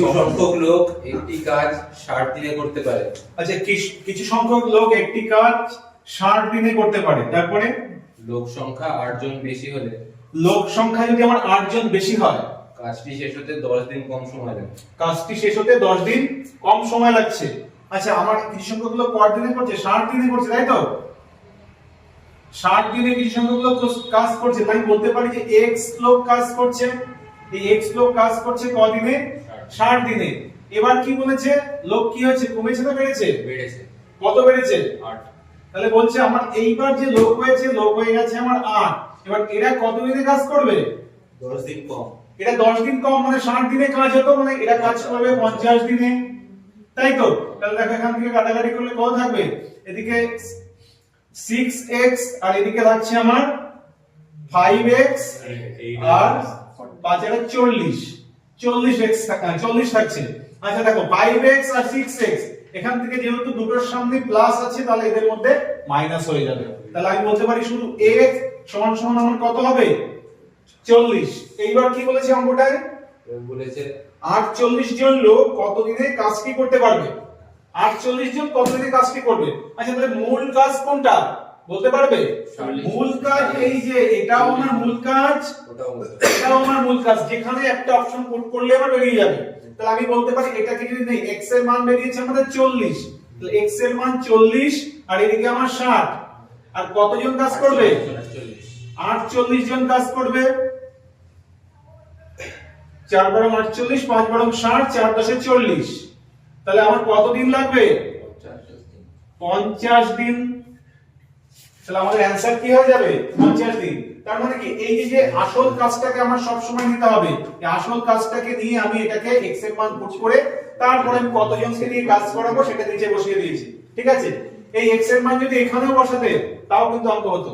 সংখ্যক লোক একটি কাজ 60 দিনে করতে পারে। আচ্ছা, কিছু সংখ্যক লোক একটি কাজ 60 দিনে করতে পারে। তারপরে লোক সংখ্যা 8 জন বেশি হলে লোক সংখ্যা যদি আমার 8 জন বেশি হয়, কাজটি শেষ হতে 10 দিন কম সময় লাগে। কাজটি শেষ হতে 10 দিন কম সময় লাগছে। আচ্ছা, আমার কিছু সংখ্যক লোক কত দিনে করছে? 60 দিনে করছে, তাই তো? 60 দিনে কিছু সংখ্যক লোক কাজ করছে, তাই বলতে পারি যে x লোক কাজ করছে। এই x লোক কাজ করছে কদিনে? 60 দিনে। এবার কি বলেছে? লোক কি হয়েছে? কমেছে না বেড়েছে? বেড়েছে। কত বেড়েছে? 8। তাহলে বলছে আমার এইবার যে লোক হয়েছে, লোক হয়ে গেছে আমার 8। এবার এরা কত দিনে কাজ করবে? 10 দিন কম। এটা 10 দিন কম, মানে 60 দিনে কাজ হতো, মানে এরা কাজ করবে 50 দিনে, তাই তো? তাহলে দেখো এখান থেকে কাটাকাটি করলে কত থাকবে? এদিকে 6x আর এদিকে থাকছে আমার 5x আর 5 এর 40 40x 40 থাকছে। আচ্ছা দেখো 5x আর 6x এখান থেকে যেহেতু দুটোর সামনে প্লাস আছে, তাহলে এদের মধ্যে মাইনাস হয়ে যাবে। তাহলে আমি বলতে পারি শুধু x সমান সমান আমার কত হবে? 40। এইবার কি বলেছে অঙ্কটায়? বলেছে 48 জন লোক কত দিনে কাজটি করতে পারবে? 48 জন কত দিনে কাজটি করবে? আচ্ছা, তাহলে মূল কাজ কোনটা বলতে পারবে? মূল কাজ এই যে এটাও আমার মূল কাজ, এটাও আমার মূল কাজ, যেখানে একটা অপশন পুট করলে আমার বেরিয়ে যাবে। তাহলে আমি বলতে পারি এটাকে যদি নেই, x এর মান বেরিয়েছে আমাদের 40, তাহলে x এর মান 40 আর এদিকে আমার 60, আর কতজন কাজ করবে? 48 জন কাজ করবে। 4 বারং 48, 5 বারং 60, 4 10 40। তাহলে আমার কত দিন লাগবে? 50 দিন। তাহলে আমাদের অ্যানসার কি হয়ে যাবে? 50 দিন। তার মানে কি এই যে আসল কাজটাকে আমার সব সময় নিতে হবে, এই আসল কাজটাকে নিয়ে আমি এটাকে x এর মান পুট করে তারপরে আমি কতজনকে দিয়ে কাজ করাবো সেটা নিচে বসিয়ে দিয়েছি। ঠিক আছে, এই x এর মান যদি এখানেও বসাতে তাও কিন্তু অঙ্ক হতো।